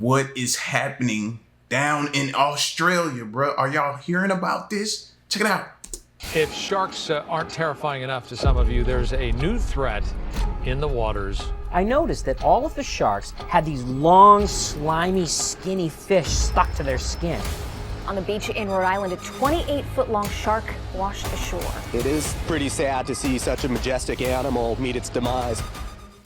What is happening down in Australia, bro? Are y'all hearing about this? Check it out. If sharks aren't terrifying enough to some of you, there's a new threat in the waters. I noticed that all of the sharks had these long, slimy, skinny fish stuck to their skin. On the beach in Rhode Island, a 28-foot-long shark washed ashore. It is pretty sad to see such a majestic animal meet its demise.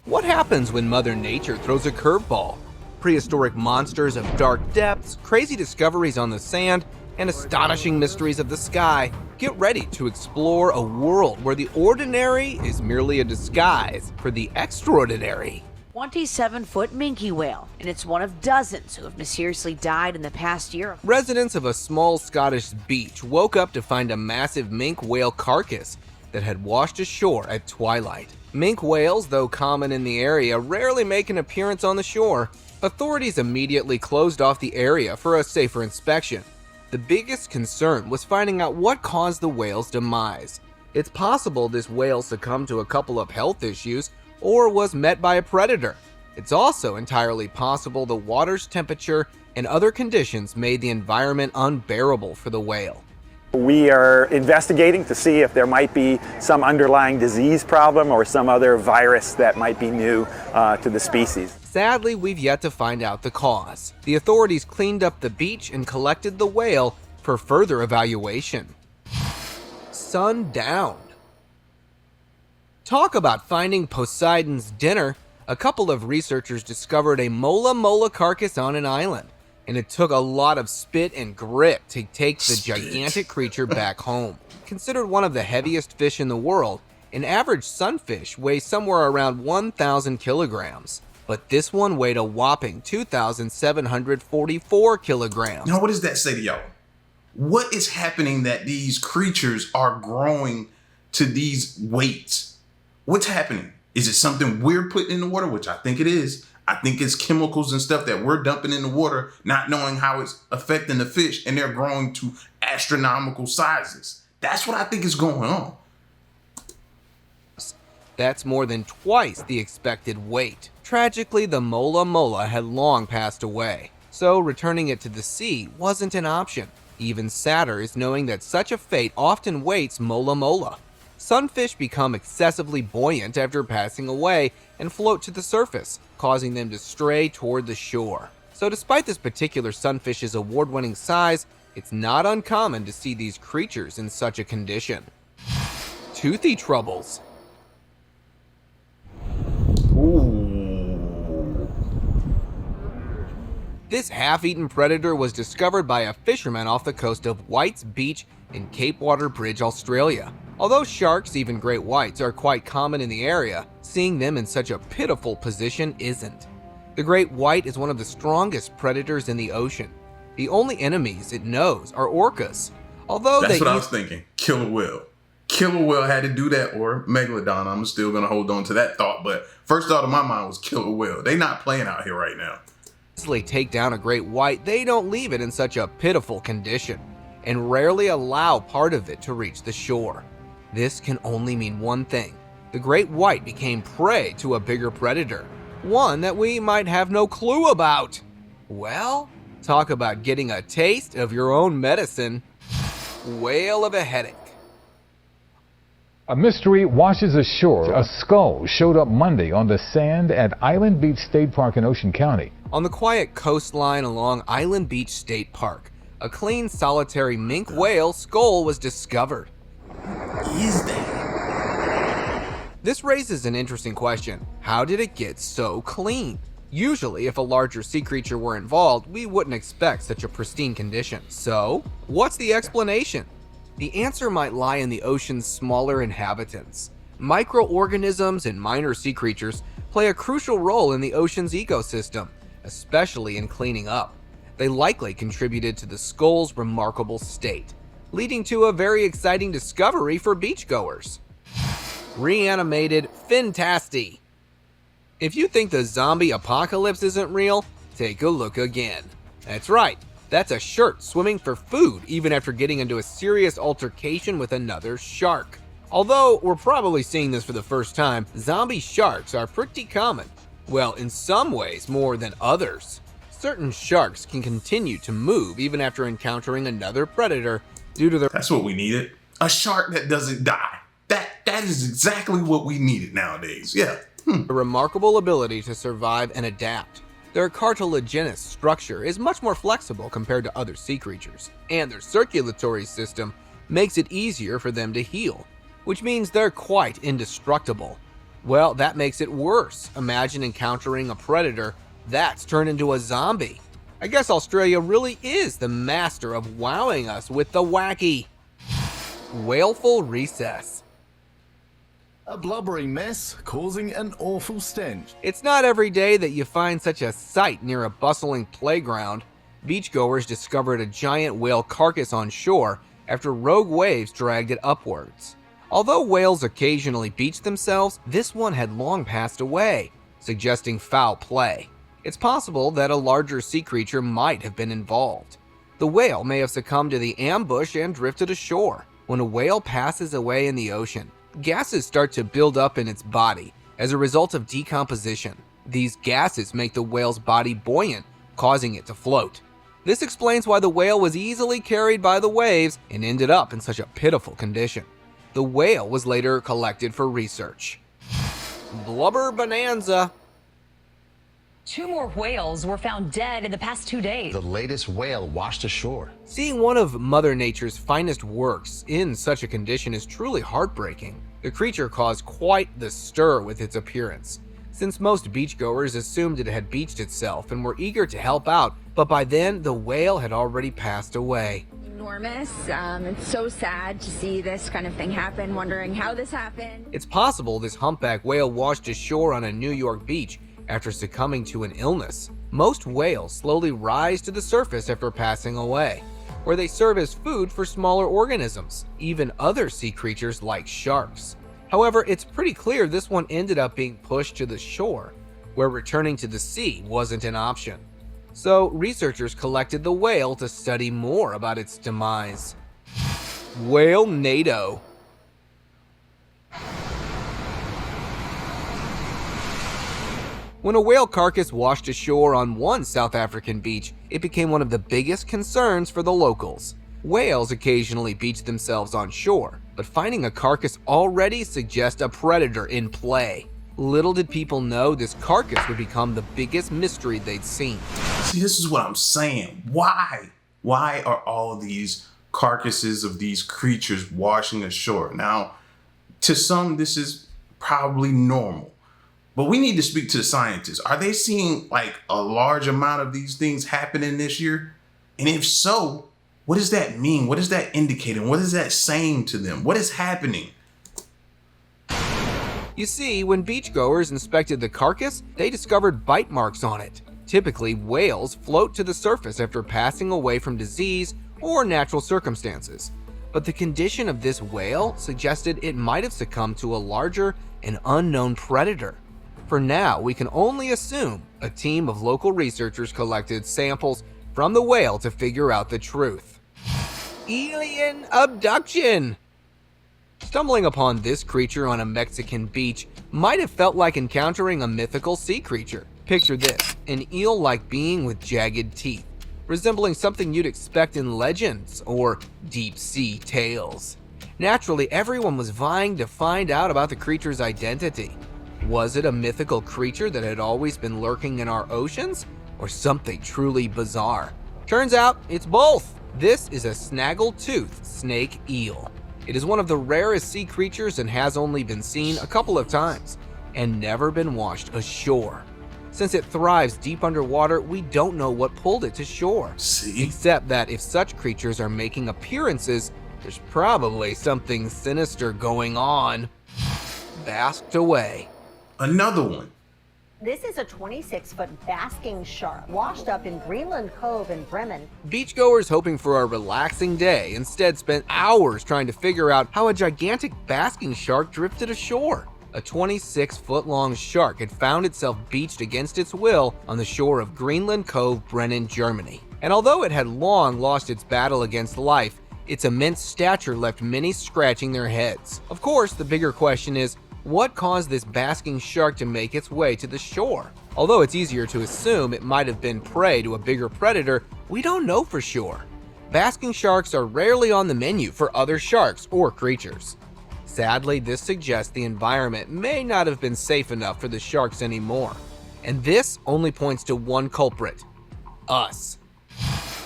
What happens when Mother Nature throws a curveball? Prehistoric monsters of dark depths, crazy discoveries on the sand, and astonishing mysteries of the sky. Get ready to explore a world where the ordinary is merely a disguise for the extraordinary. 27-foot minke whale, and it's one of dozens who have mysteriously died in the past year. Residents of a small Scottish beach woke up to find a massive minke whale carcass that had washed ashore at twilight. Minke whales, though common in the area, rarely make an appearance on the shore. Authorities immediately closed off the area for a safer inspection. The biggest concern was finding out what caused the whale's demise. It's possible this whale succumbed to a couple of health issues or was met by a predator. It's also entirely possible the water's temperature and other conditions made the environment unbearable for the whale. We are investigating to see if there might be some underlying disease problem or some other virus that might be new to the species. Sadly, we've yet to find out the cause. The authorities cleaned up the beach and collected the whale for further evaluation. Sundown. Talk about finding Poseidon's dinner. A couple of researchers discovered a mola mola carcass on an island, and it took a lot of spit and grit to take the gigantic creature back home. Considered one of the heaviest fish in the world, an average sunfish weighs somewhere around 1,000 kilograms. But this one weighed a whopping 2,744 kilograms. Now, what does that say to y'all? What is happening that these creatures are growing to these weights? What's happening? Is it something we're putting in the water, which I think it is? I think it's chemicals and stuff that we're dumping in the water, not knowing how it's affecting the fish, and they're growing to astronomical sizes. That's what I think is going on. That's more than twice the expected weight. Tragically, the mola mola had long passed away, so returning it to the sea wasn't an option. Even sadder is knowing that such a fate often waits mola mola. Sunfish become excessively buoyant after passing away and float to the surface, causing them to stray toward the shore. So despite this particular sunfish's award-winning size, it's not uncommon to see these creatures in such a condition. Toothy troubles. This half-eaten predator was discovered by a fisherman off the coast of White's Beach in Cape Water Bridge, Australia. Although sharks, even great whites, are quite common in the area, seeing them in such a pitiful position isn't. The great white is one of the strongest predators in the ocean. The only enemies it knows are orcas. Although That's what I was thinking. Killer whale. Killer whale had to do that, or megalodon. I'm still going to hold on to that thought, but first thought in my mind was killer whale. They not playing out here right now. Take down a great white, they don't leave it in such a pitiful condition, and rarely allow part of it to reach the shore. This can only mean one thing. The great white became prey to a bigger predator, one that we might have no clue about. Well, talk about getting a taste of your own medicine. Whale of a headache. A mystery washes ashore. A skull showed up Monday on the sand at Island Beach State Park in Ocean County. On the quiet coastline along Island Beach State Park, a clean, solitary minke whale skull was discovered. Is that? This raises an interesting question. How did it get so clean? Usually, if a larger sea creature were involved, we wouldn't expect such a pristine condition. So, what's the explanation? The answer might lie in the ocean's smaller inhabitants. Microorganisms and minor sea creatures play a crucial role in the ocean's ecosystem, especially in cleaning up. They likely contributed to the skull's remarkable state, leading to a very exciting discovery for beachgoers. Reanimated Fintasty. If you think the zombie apocalypse isn't real, take a look again. That's right, that's a shirt swimming for food even after getting into a serious altercation with another shark. Although we're probably seeing this for the first time, zombie sharks are pretty common. Well, in some ways more than others. certain sharks can continue to move even after encountering another predator due to their That's what we needed. A shark that doesn't die. That is exactly what we needed nowadays. Yeah. remarkable ability to survive and adapt. Their cartilaginous structure is much more flexible compared to other sea creatures, and their circulatory system makes it easier for them to heal, which means they're quite indestructible. Well, that makes it worse. Imagine encountering a predator that's turned into a zombie. I guess Australia really is the master of wowing us with the wacky. Whaleful recess. A blubbery mess causing an awful stench. It's not every day that you find such a sight near a bustling playground. Beachgoers discovered a giant whale carcass on shore after rogue waves dragged it upwards. Although whales occasionally beach themselves, this one had long passed away, suggesting foul play. It's possible that a larger sea creature might have been involved. The whale may have succumbed to the ambush and drifted ashore. When a whale passes away in the ocean, gases start to build up in its body as a result of decomposition. These gases make the whale's body buoyant, causing it to float. This explains why the whale was easily carried by the waves and ended up in such a pitiful condition. The whale was later collected for research. Blubber bonanza. 2 more whales were found dead in the past 2 days. The latest whale washed ashore. Seeing one of Mother Nature's finest works in such a condition is truly heartbreaking. The creature caused quite the stir with its appearance, since most beachgoers assumed it had beached itself and were eager to help out, but by then the whale had already passed away. Enormous. It's so sad to see this kind of thing happen, wondering how this happened. It's possible this humpback whale washed ashore on a New York beach after succumbing to an illness. Most whales slowly rise to the surface after passing away, where they serve as food for smaller organisms, even other sea creatures like sharks. However, it's pretty clear this one ended up being pushed to the shore, where returning to the sea wasn't an option. So researchers collected the whale to study more about its demise. Whale NATO. When a whale carcass washed ashore on one South African beach, it became one of the biggest concerns for the locals. Whales occasionally beach themselves on shore, but finding a carcass already suggests a predator in play. Little did people know this carcass would become the biggest mystery they'd seen. See, this is what I'm saying. Why? Why are all these carcasses of these creatures washing ashore? Now, to some, this is probably normal. But we need to speak to the scientists. Are they seeing like a large amount of these things happening this year? And if so, what does that mean? What is that indicating? What is that saying to them? What is happening? You see, when beachgoers inspected the carcass, they discovered bite marks on it. Typically, whales float to the surface after passing away from disease or natural circumstances. But the condition of this whale suggested it might have succumbed to a larger and unknown predator. For now, we can only assume a team of local researchers collected samples from the whale to figure out the truth. Alien abduction! Stumbling upon this creature on a Mexican beach might have felt like encountering a mythical sea creature. Picture this, an eel-like being with jagged teeth, resembling something you'd expect in legends or deep-sea tales. Naturally, everyone was vying to find out about the creature's identity. Was it a mythical creature that had always been lurking in our oceans, or something truly bizarre? Turns out, it's both. This is a snaggle-toothed snake eel. It is one of the rarest sea creatures and has only been seen a couple of times, and never been washed ashore. Since it thrives deep underwater, we don't know what pulled it to shore. See? Except that if such creatures are making appearances, there's probably something sinister going on. Basked away. Another one. This is a 26-foot basking shark washed up in Greenland Cove in Bremen. Beachgoers hoping for a relaxing day instead spent hours trying to figure out how a gigantic basking shark drifted ashore. A 26-foot-long shark had found itself beached against its will on the shore of Greenland Cove, Bremen, Germany. And although it had long lost its battle against life, its immense stature left many scratching their heads. Of course, the bigger question is, what caused this basking shark to make its way to the shore? Although it's easier to assume it might have been prey to a bigger predator, we don't know for sure. Basking sharks are rarely on the menu for other sharks or creatures. Sadly, this suggests the environment may not have been safe enough for the sharks anymore. And this only points to one culprit: us.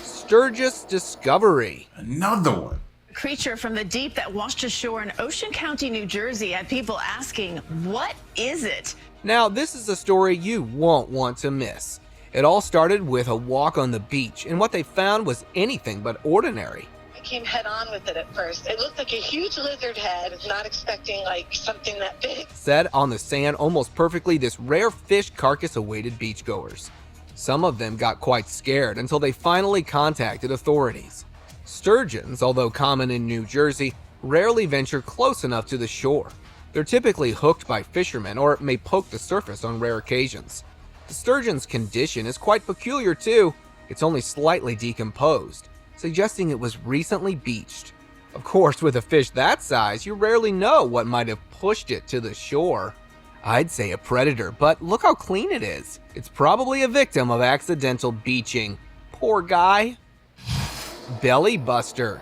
Sturgis discovery. Another one. A creature from the deep that washed ashore in Ocean County, New Jersey, had people asking, what is it? Now, this is a story you won't want to miss. It all started with a walk on the beach, and what they found was anything but ordinary. I came head on with it at first. It looked like a huge lizard head, not expecting like something that big. Set on the sand almost perfectly, this rare fish carcass awaited beachgoers. Some of them got quite scared until they finally contacted authorities. Sturgeons, although common in New Jersey, rarely venture close enough to the shore. They're typically hooked by fishermen or may poke the surface on rare occasions. The sturgeon's condition is quite peculiar too. It's only slightly decomposed, suggesting it was recently beached. Of course, with a fish that size, you rarely know what might have pushed it to the shore. I'd say a predator, but look how clean it is. It's probably a victim of accidental beaching. Poor guy. Belly buster.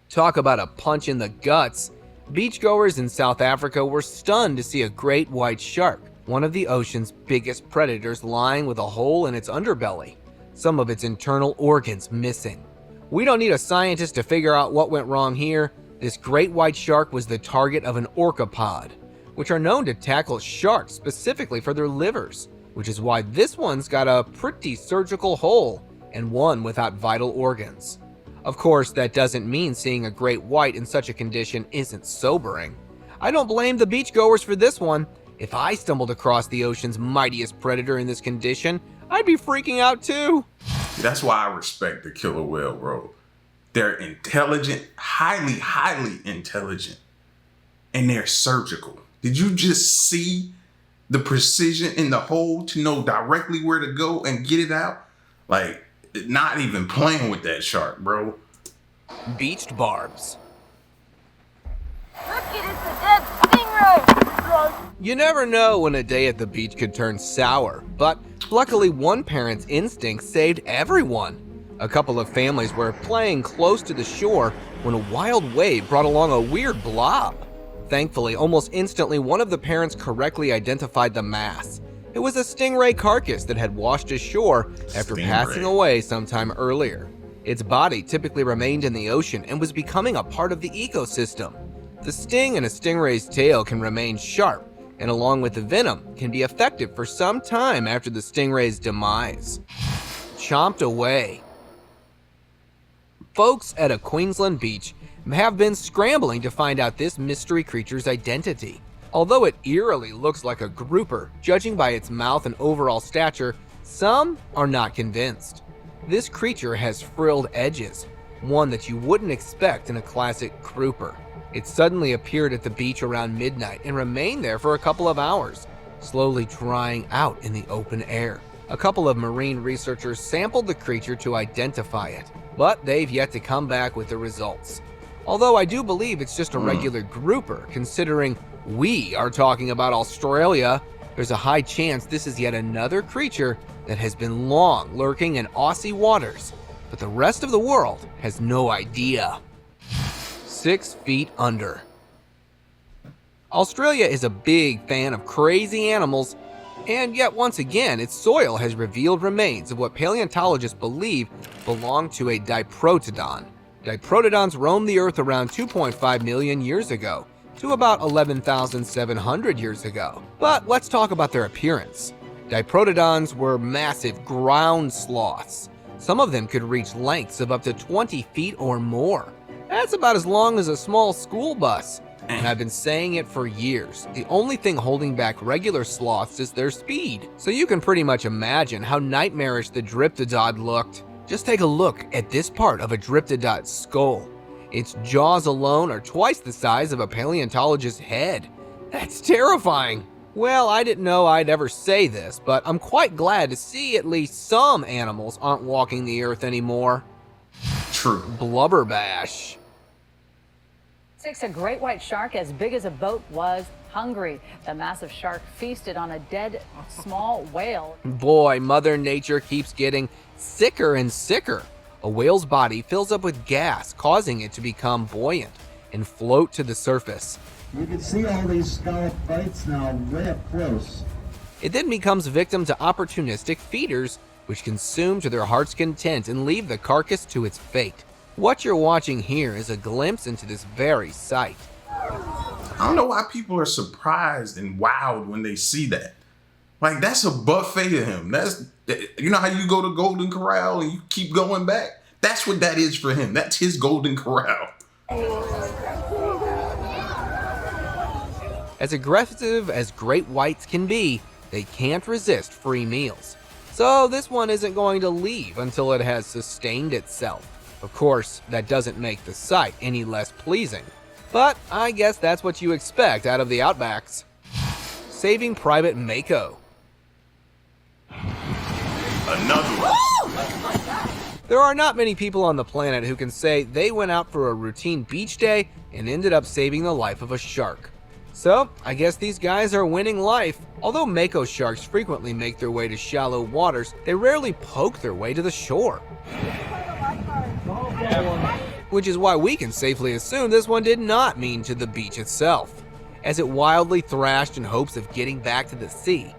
Talk about a punch in the guts. Beachgoers in South Africa were stunned to see a great white shark, one of the ocean's biggest predators, lying with a hole in its underbelly, some of its internal organs missing. We don't need a scientist to figure out what went wrong here. This great white shark was the target of an orcapod, which are known to tackle sharks specifically for their livers, which is why this one's got a pretty surgical hole and one without vital organs. Of course, that doesn't mean seeing a great white in such a condition isn't sobering. I don't blame the beachgoers for this one. If I stumbled across the ocean's mightiest predator in this condition, I'd be freaking out too. That's why I respect the killer whale, bro. They're intelligent, highly intelligent, and they're surgical. Did you just see the precision in the hole to know directly where to go and get it out? Like, not even playing with that shark, bro. Beached barbs. Look, it is the dead stingray! You never know when a day at the beach could turn sour, but luckily one parent's instinct saved everyone. A couple of families were playing close to the shore when a wild wave brought along a weird blob. Thankfully, almost instantly, one of the parents correctly identified the mass. It was a stingray carcass that had washed ashore after passing away sometime earlier. Its body typically remained in the ocean and was becoming a part of the ecosystem. The sting in a stingray's tail can remain sharp, and along with the venom, can be effective for some time after the stingray's demise. Chomped away. Folks at a Queensland beach have been scrambling to find out this mystery creature's identity. Although it eerily looks like a grouper, judging by its mouth and overall stature, some are not convinced. This creature has frilled edges, one that you wouldn't expect in a classic grouper. It suddenly appeared at the beach around midnight and remained there for a couple of hours, slowly drying out in the open air. A couple of marine researchers sampled the creature to identify it, but they've yet to come back with the results. Although I do believe it's just a regular grouper, considering we are talking about Australia, there's a high chance this is yet another creature that has been long lurking in Aussie waters, but the rest of the world has no idea. 6 feet under. Australia is a big fan of crazy animals, and yet once again its soil has revealed remains of what paleontologists believe belong to a diprotodon. Diprotodons roamed the earth around 2.5 million years ago, to about 11,700 years ago. But let's talk about their appearance. Diprotodons were massive ground sloths. Some of them could reach lengths of up to 20 feet or more. That's about as long as a small school bus. And I've been saying it for years. The only thing holding back regular sloths is their speed. So you can pretty much imagine how nightmarish the Dryptodon looked. Just take a look at this part of a Dryptodon's skull. Its jaws alone are twice the size of a paleontologist's head. That's terrifying. Well, I didn't know I'd ever say this, but I'm quite glad to see at least some animals aren't walking the earth anymore. True. Blubberbash. A great white shark as big as a boat was hungry. The massive shark feasted on a dead small whale. Boy, Mother Nature keeps getting sicker and sicker. A whale's body fills up with gas, causing it to become buoyant and float to the surface. You can see all these scallop bites now way up close. It then becomes victim to opportunistic feeders, which consume to their heart's content and leave the carcass to its fate. What you're watching here is a glimpse into this very sight. I don't know why people are surprised and wowed when they see that. Like, that's a buffet to him. That's, you know how you go to Golden Corral and you keep going back? That's what that is for him. That's his Golden Corral. As aggressive as great whites can be, they can't resist free meals. So this one isn't going to leave until it has sustained itself. Of course, that doesn't make the sight any less pleasing. But I guess that's what you expect out of the Outbacks. Saving Private Mako. Another one. There are not many people on the planet who can say they went out for a routine beach day and ended up saving the life of a shark. So, I guess these guys are winning life. Although Mako sharks frequently make their way to shallow waters, they rarely poke their way to the shore. Which is why we can safely assume this one did not mean to the beach itself, as it wildly thrashed in hopes of getting back to the sea.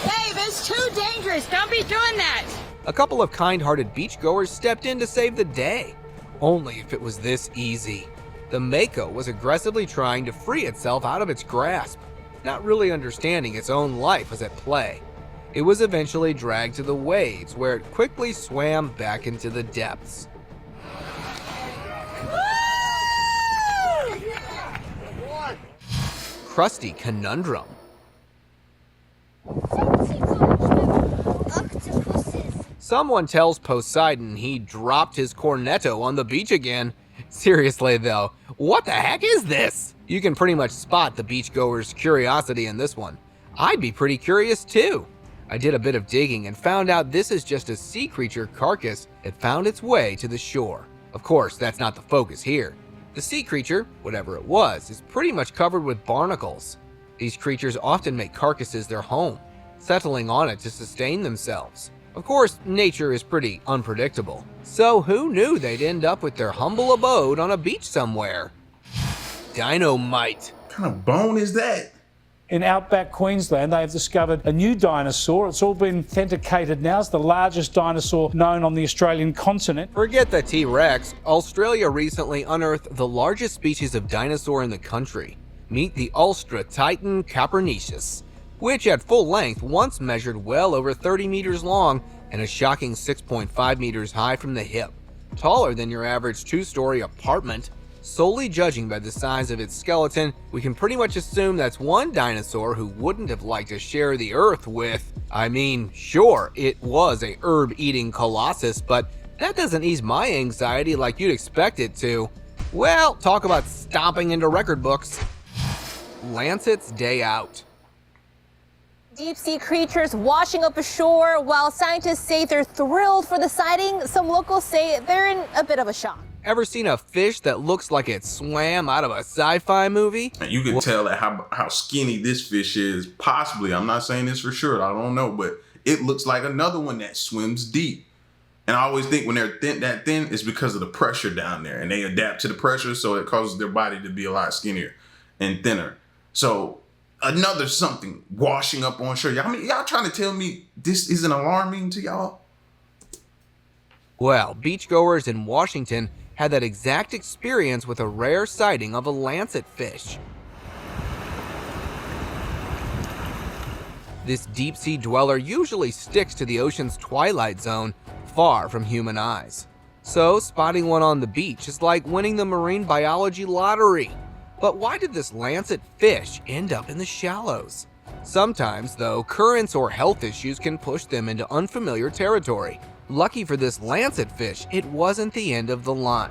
Dave, it's too dangerous. Don't be doing that. A couple of kind-hearted beachgoers stepped in to save the day. Only if it was this easy. The Mako was aggressively trying to free itself out of its grasp, not really understanding its own life was at play. It was eventually dragged to the waves, where it quickly swam back into the depths. Crusty conundrum. Someone tells Poseidon he dropped his cornetto on the beach again. Seriously though, what the heck is this? You can pretty much spot the beachgoer's curiosity in this one. I'd be pretty curious too. I did a bit of digging and found out this is just a sea creature carcass that found its way to the shore. Of course, that's not the focus here. The sea creature, whatever it was, is pretty much covered with barnacles. These creatures often make carcasses their home, settling on it to sustain themselves. Of course, nature is pretty unpredictable, so who knew they'd end up with their humble abode on a beach somewhere? Dynamite. What kind of bone is that? In outback Queensland, they have discovered a new dinosaur. It's all been authenticated now. It's the largest dinosaur known on the Australian continent. Forget the T-Rex. Australia recently unearthed the largest species of dinosaur in the country. Meet the Austratitan capricius, which at full length once measured well over 30 meters long and a shocking 6.5 meters high from the hip. Taller than your average two-story apartment. Solely judging by the size of its skeleton, we can pretty much assume that's one dinosaur who wouldn't have liked to share the earth with. I mean, sure, it was a herb-eating colossus, but that doesn't ease my anxiety like you'd expect it to. Well, talk about stomping into record books. Lancet's Day Out. Deep sea creatures washing up ashore. While scientists say they're thrilled for the sighting, some locals say they're in a bit of a shock. Ever seen a fish that looks like it swam out of a sci-fi movie? And you can tell that how skinny this fish is. Possibly, I'm not saying this for sure, I don't know, but it looks like another one that swims deep. And I always think when they're that thin, it's because of the pressure down there, and they adapt to the pressure, so it causes their body to be a lot skinnier and thinner. So another something washing up on shore. I mean, y'all trying to tell me this isn't alarming to y'all? Well, beachgoers in Washington had that exact experience with a rare sighting of a lancet fish. This deep-sea dweller usually sticks to the ocean's twilight zone, far from human eyes. So spotting one on the beach is like winning the marine biology lottery. But why did this lancet fish end up in the shallows? Sometimes, though, currents or health issues can push them into unfamiliar territory. Lucky for this lancet fish, it wasn't the end of the line.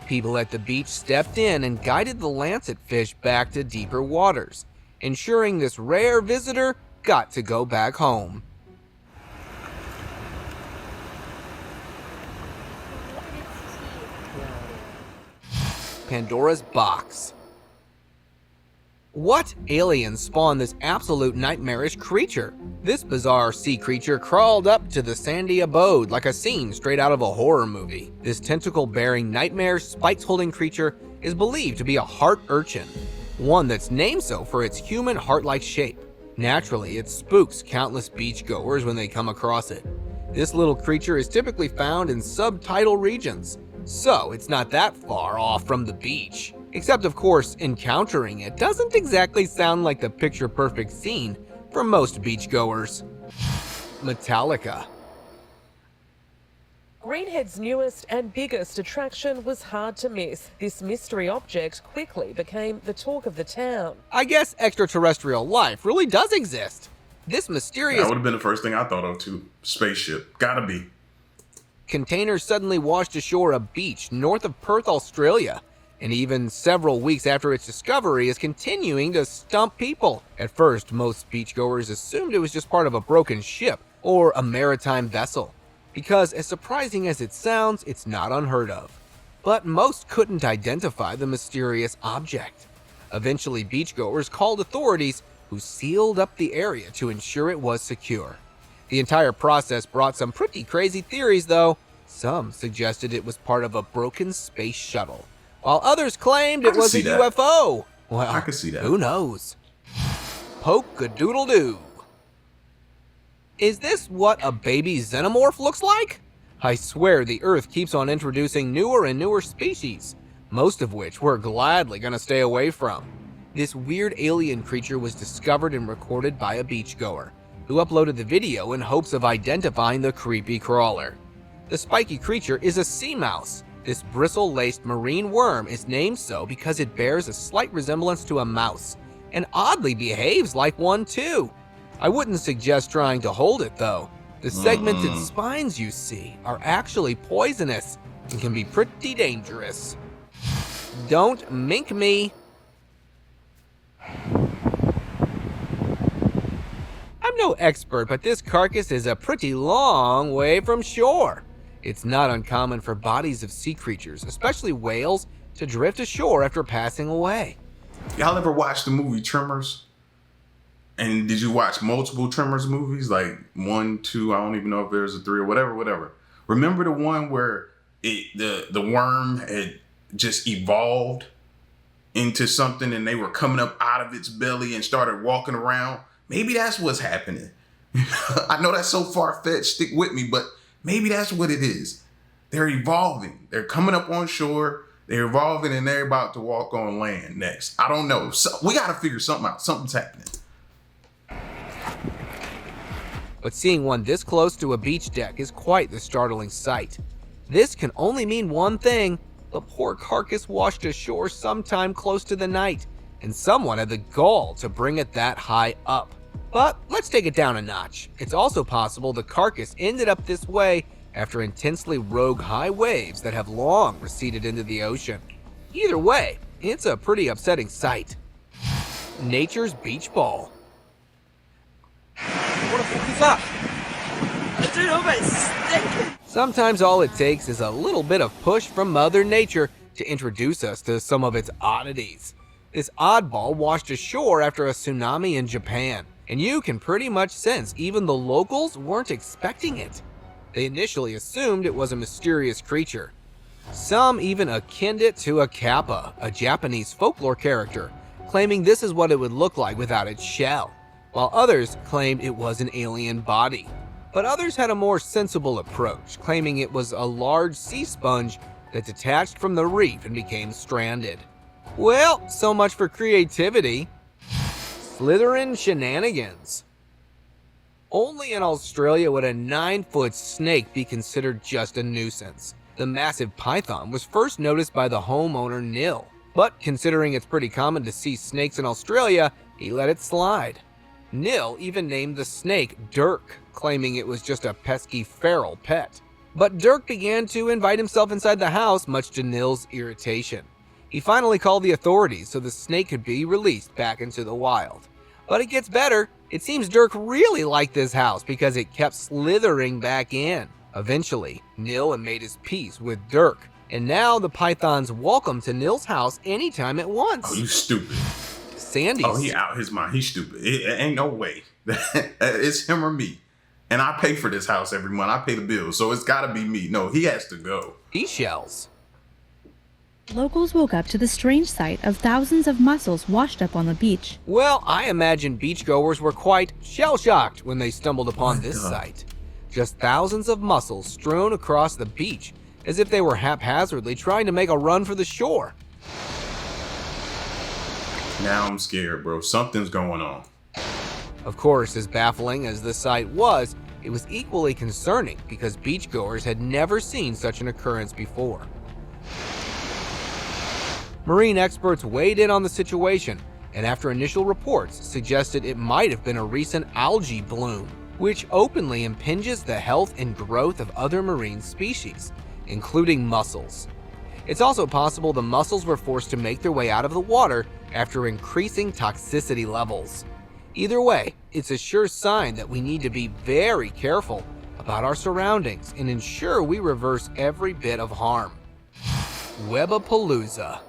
People at the beach stepped in and guided the lancet fish back to deeper waters, ensuring this rare visitor got to go back home. Pandora's Box. What alien spawned this absolute nightmarish creature? This bizarre sea creature crawled up to the sandy abode like a scene straight out of a horror movie. This tentacle-bearing nightmare spikes-holding creature is believed to be a heart urchin, one that's named so for its human heart-like shape. Naturally, it spooks countless beachgoers when they come across it. This little creature is typically found in subtidal regions, so it's not that far off from the beach. Except, of course, encountering it doesn't exactly sound like the picture-perfect scene for most beachgoers. Metallica. Greenhead's newest and biggest attraction was hard to miss. This mystery object quickly became the talk of the town. I guess extraterrestrial life really does exist. This mysterious... That would have been the first thing I thought of too. Spaceship. Gotta be. Container suddenly washed ashore a beach north of Perth, Australia, and even several weeks after its discovery is continuing to stump people. At first, most beachgoers assumed it was just part of a broken ship or a maritime vessel, because as surprising as it sounds, it's not unheard of. But most couldn't identify the mysterious object. Eventually, beachgoers called authorities, who sealed up the area to ensure it was secure. The entire process brought some pretty crazy theories though. Some suggested it was part of a broken space shuttle, while others claimed it was a UFO. Well, I can see that. Who knows? Poke-a-doodle-doo. Is this what a baby xenomorph looks like? I swear the Earth keeps on introducing newer and newer species, most of which we're gladly gonna stay away from. This weird alien creature was discovered and recorded by a beachgoer, who uploaded the video in hopes of identifying the creepy crawler. The spiky creature is a sea mouse. This bristle-laced marine worm is named so because it bears a slight resemblance to a mouse, and oddly behaves like one too. I wouldn't suggest trying to hold it though. The segmented spines you see are actually poisonous and can be pretty dangerous. Don't mink me. I'm no expert, but this carcass is a pretty long way from shore. It's not uncommon for bodies of sea creatures, especially whales, to drift ashore after passing away. Y'all ever watch the movie Tremors? And did you watch multiple Tremors movies? Like 1, 2, I don't even know if there's a 3 or whatever. Remember the one where the worm had just evolved into something and they were coming up out of its belly and started walking around? Maybe that's what's happening. I know that's so far-fetched, stick with me, but maybe that's what it is. They're evolving. They're coming up on shore, they're evolving, and they're about to walk on land next. I don't know. So we got to figure something out. Something's happening. But seeing one this close to a beach deck is quite the startling sight. This can only mean one thing. The poor carcass washed ashore sometime close to the night, and someone had the gall to bring it that high up. But let's take it down a notch. It's also possible the carcass ended up this way after intensely rogue high waves that have long receded into the ocean. Either way, it's a pretty upsetting sight. Nature's beach ball. What the fuck is that? Dude, I'm stinking. Sometimes all it takes is a little bit of push from Mother Nature to introduce us to some of its oddities. This oddball washed ashore after a tsunami in Japan, and you can pretty much sense even the locals weren't expecting it. They initially assumed it was a mysterious creature. Some even akined it to a kappa, a Japanese folklore character, claiming this is what it would look like without its shell, while others claimed it was an alien body. But others had a more sensible approach, claiming it was a large sea sponge that detached from the reef and became stranded. Well, so much for creativity. Slytherin shenanigans. Only in Australia would a 9-foot snake be considered just a nuisance. The massive python was first noticed by the homeowner Nil, but considering it's pretty common to see snakes in Australia, he let it slide. Nil even named the snake Dirk, claiming it was just a pesky feral pet. But Dirk began to invite himself inside the house, much to Nil's irritation. He finally called the authorities so the snake could be released back into the wild. But it gets better. It seems Dirk really liked this house because it kept slithering back in. Eventually, Nil made his peace with Dirk, and now the python's welcome to Nil's house anytime it wants. Oh, you stupid. Sandy's. Oh, he out his mind. He's stupid. It ain't no way. It's him or me. And I pay for this house every month. I pay the bills, so it's got to be me. No, he has to go. Seashells. Locals woke up to the strange sight of thousands of mussels washed up on the beach. Well, I imagine beachgoers were quite shell-shocked when they stumbled upon this sight. Just thousands of mussels strewn across the beach, as if they were haphazardly trying to make a run for the shore. Now I'm scared, bro. Something's going on. Of course, as baffling as the sight was, it was equally concerning because beachgoers had never seen such an occurrence before. Marine experts weighed in on the situation, and after initial reports suggested it might have been a recent algae bloom, which openly impinges the health and growth of other marine species, including mussels. It's also possible the mussels were forced to make their way out of the water after increasing toxicity levels. Either way, it's a sure sign that we need to be very careful about our surroundings and ensure we reverse every bit of harm. Webapalooza.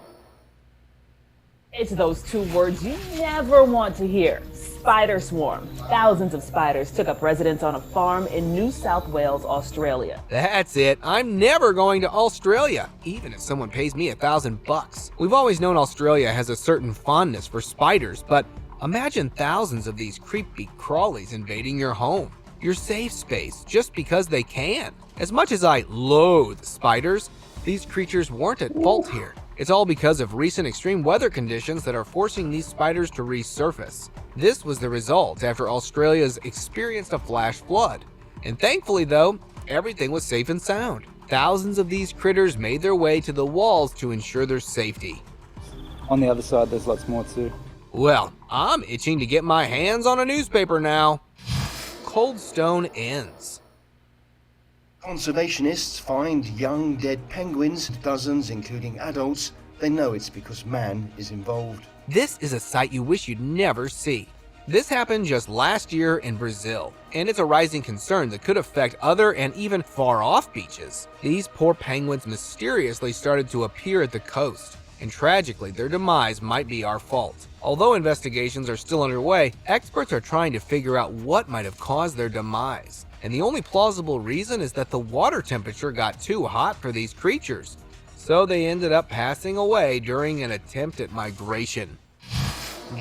It's those two words you never want to hear. Spider swarm. Thousands of spiders took up residence on a farm in New South Wales, Australia. That's it. I'm never going to Australia, even if someone pays me $1,000. We've always known Australia has a certain fondness for spiders, but imagine thousands of these creepy crawlies invading your home, your safe space, just because they can. As much as I loathe spiders, these creatures weren't at fault here. It's all because of recent extreme weather conditions that are forcing these spiders to resurface. This was the result after Australia's experienced a flash flood. And thankfully though, everything was safe and sound. Thousands of these critters made their way to the walls to ensure their safety. On the other side, there's lots more too. Well, I'm itching to get my hands on a newspaper now. Cold Stone ends. Conservationists find young dead penguins, dozens including adults. They know it's because man is involved. This is a sight you wish you'd never see. This happened just last year in Brazil, and it's a rising concern that could affect other and even far-off beaches. These poor penguins mysteriously started to appear at the coast, and tragically their demise might be our fault. Although investigations are still underway, experts are trying to figure out what might have caused their demise. And the only plausible reason is that the water temperature got too hot for these creatures, so they ended up passing away during an attempt at migration.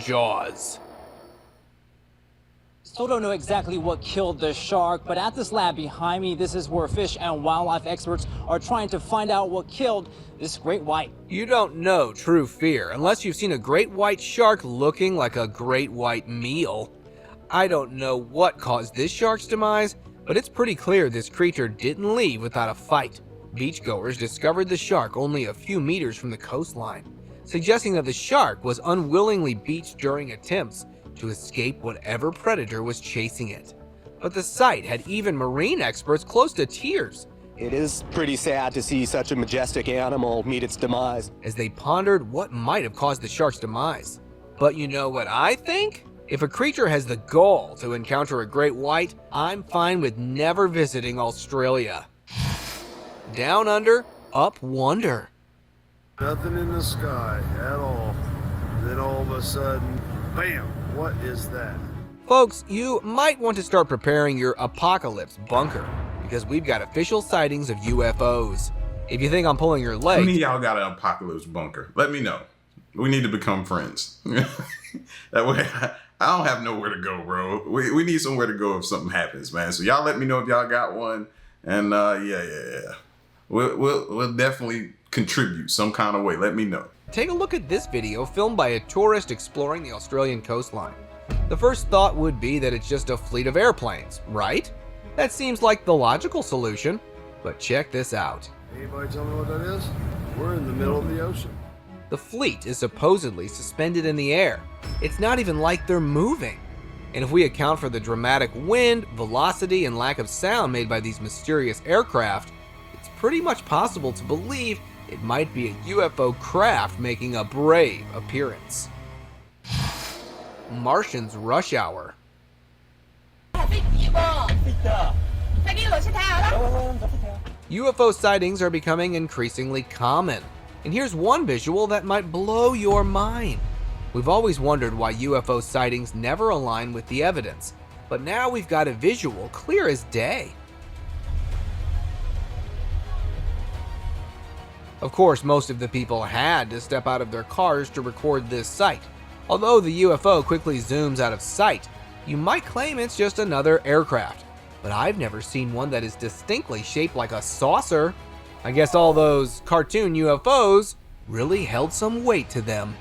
Jaws. Still don't know exactly what killed the shark, but at this lab behind me, this is where fish and wildlife experts are trying to find out what killed this great white. You don't know true fear unless you've seen a great white shark looking like a great white meal. I don't know what caused this shark's demise, but it's pretty clear this creature didn't leave without a fight. Beachgoers discovered the shark only a few meters from the coastline, suggesting that the shark was unwillingly beached during attempts to escape whatever predator was chasing it. But the sight had even marine experts close to tears. It is pretty sad to see such a majestic animal meet its demise, as they pondered what might have caused the shark's demise. But you know what I think? If a creature has the gall to encounter a great white, I'm fine with never visiting Australia. Down under, up wonder. Nothing in the sky at all. Then all of a sudden, bam, what is that? Folks, you might want to start preparing your apocalypse bunker, because we've got official sightings of UFOs. If you think I'm pulling your leg... How many of y'all got an apocalypse bunker? Let me know. We need to become friends. That way, I don't have nowhere to go, bro. We need somewhere to go if something happens, man. So y'all let me know if y'all got one. And yeah. We'll definitely contribute some kind of way. Let me know. Take a look at this video filmed by a tourist exploring the Australian coastline. The first thought would be that it's just a fleet of airplanes, right? That seems like the logical solution, but check this out. Anybody tell me what that is? We're in the middle of the ocean. The fleet is supposedly suspended in the air. It's not even like they're moving. And if we account for the dramatic wind, velocity, and lack of sound made by these mysterious aircraft, it's pretty much possible to believe it might be a UFO craft making a brave appearance. Martians rush hour. UFO sightings are becoming increasingly common. And here's one visual that might blow your mind. We've always wondered why UFO sightings never align with the evidence, but now we've got a visual clear as day. Of course, most of the people had to step out of their cars to record this sight. Although the UFO quickly zooms out of sight, you might claim it's just another aircraft. But I've never seen one that is distinctly shaped like a saucer. I guess all those cartoon UFOs really held some weight to them.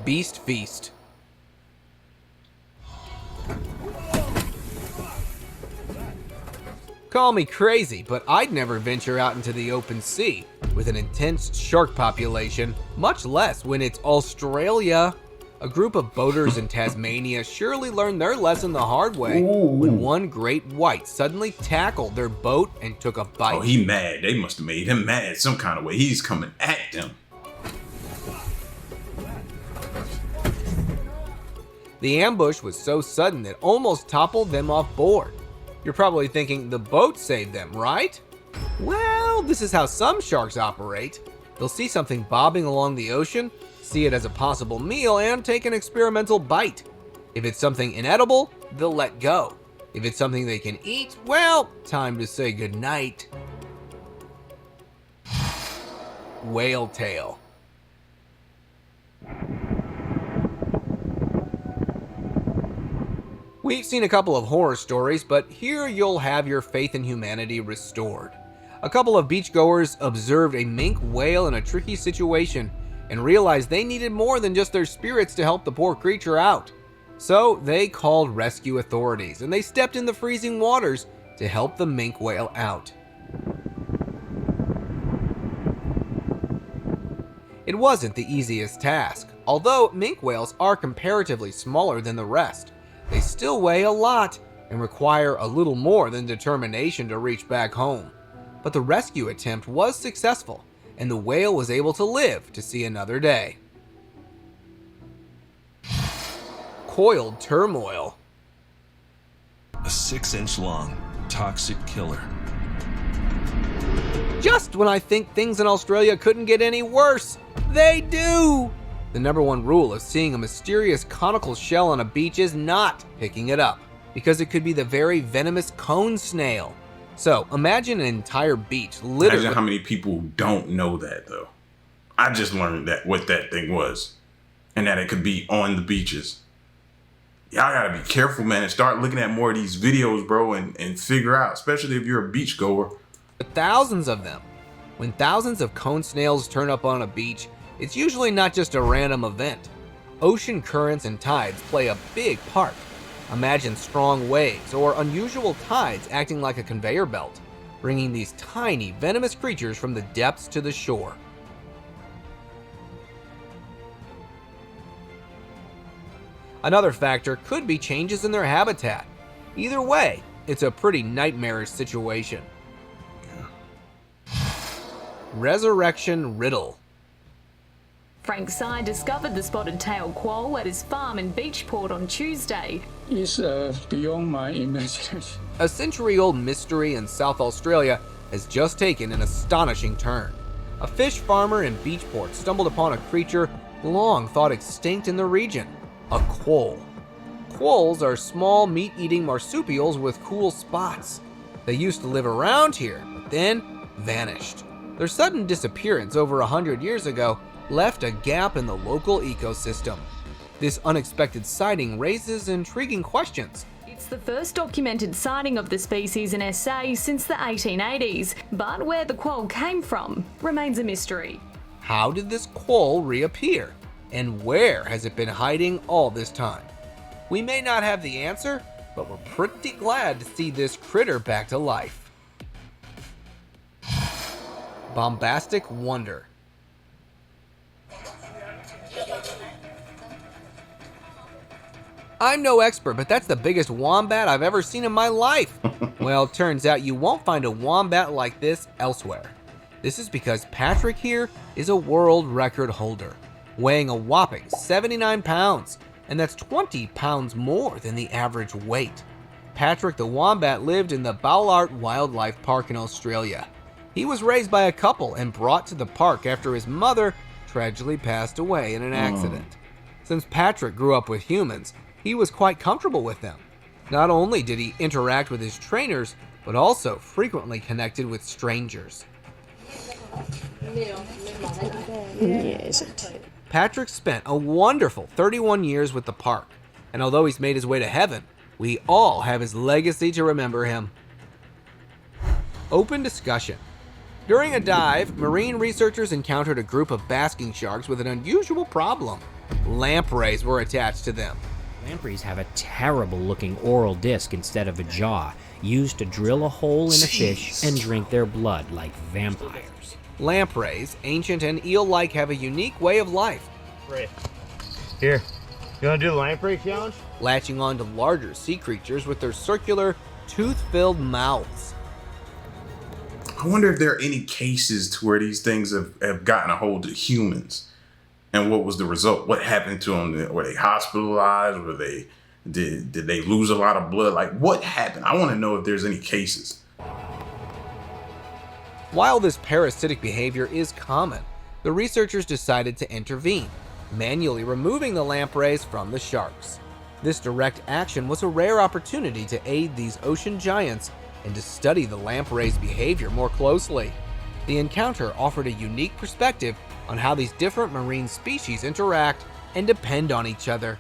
Beast Feast. Call me crazy, but I'd never venture out into the open sea with an intense shark population, much less when it's Australia. A group of boaters in Tasmania surely learned their lesson the hard way when one great white suddenly tackled their boat and took a bite. Oh, he mad. They must have made him mad some kind of way. He's coming at them. The ambush was so sudden it almost toppled them off board. You're probably thinking the boat saved them, right? Well, this is how some sharks operate. They'll see something bobbing along the ocean, see it as a possible meal, and take an experimental bite. If it's something inedible, they'll let go. If it's something they can eat, well, time to say goodnight. Whale tail. We've seen a couple of horror stories, but here you'll have your faith in humanity restored. A couple of beachgoers observed a mink whale in a tricky situation and realized they needed more than just their spirits to help the poor creature out. So they called rescue authorities and they stepped in the freezing waters to help the mink whale out. It wasn't the easiest task. Although mink whales are comparatively smaller than the rest, they still weigh a lot and require a little more than determination to reach back home. But the rescue attempt was successful, and the whale was able to live to see another day. Coiled turmoil. A 6-inch long, toxic killer. Just when I think things in Australia couldn't get any worse, they do! The number one rule of seeing a mysterious conical shell on a beach is not picking it up, because it could be the very venomous cone snail. So imagine an entire beach littered. Imagine how many people don't know that though. I just learned that what that thing was, and that it could be on the beaches. Y'all gotta be careful, man, and start looking at more of these videos, bro, and figure out, especially if you're a beach goer. Thousands of them. When thousands of cone snails turn up on a beach, it's usually not just a random event. Ocean currents and tides play a big part. Imagine strong waves or unusual tides acting like a conveyor belt, bringing these tiny, venomous creatures from the depths to the shore. Another factor could be changes in their habitat. Either way, it's a pretty nightmarish situation. Resurrection Riddle. Frank Sy discovered the spotted tail quoll at his farm in Beachport on Tuesday. It's beyond my imagination. A century-old mystery in South Australia has just taken an astonishing turn. A fish farmer in Beachport stumbled upon a creature long thought extinct in the region, a quoll. Quolls are small meat-eating marsupials with cool spots. They used to live around here, but then vanished. Their sudden disappearance over 100 years ago left a gap in the local ecosystem. This unexpected sighting raises intriguing questions. It's the first documented sighting of the species in SA since the 1880s, but where the quoll came from remains a mystery. How did this quoll reappear? And where has it been hiding all this time? We may not have the answer, but we're pretty glad to see this critter back to life. Bombastic wonder. I'm no expert, but that's the biggest wombat I've ever seen in my life. Well, turns out you won't find a wombat like this elsewhere. This is because Patrick here is a world record holder, weighing a whopping 79 pounds, and that's 20 pounds more than the average weight. Patrick the wombat lived in the Ballard Wildlife Park in Australia. He was raised by a couple and brought to the park after his mother tragically passed away in an accident. Since Patrick grew up with humans, he was quite comfortable with them. Not only did he interact with his trainers, but also frequently connected with strangers. Patrick spent a wonderful 31 years with the park, and although he's made his way to heaven, we all have his legacy to remember him. Open discussion. During a dive, marine researchers encountered a group of basking sharks with an unusual problem. Lampreys were attached to them. Lampreys have a terrible-looking oral disc instead of a jaw, used to drill a hole in a fish and drink their blood like vampires. Lampreys, ancient and eel-like, have a unique way of life. Here, you want to do the lamprey challenge? Latching on to larger sea creatures with their circular, tooth-filled mouths. I wonder if there are any cases to where these things have gotten a hold of humans, and what was the result? What happened to them? Were they hospitalized? Did they lose a lot of blood? Like, what happened? I want to know if there's any cases. While this parasitic behavior is common, the researchers decided to intervene, manually removing the lampreys from the sharks. This direct action was a rare opportunity to aid these ocean giants and to study the lamprey's behavior more closely. The encounter offered a unique perspective on how these different marine species interact and depend on each other.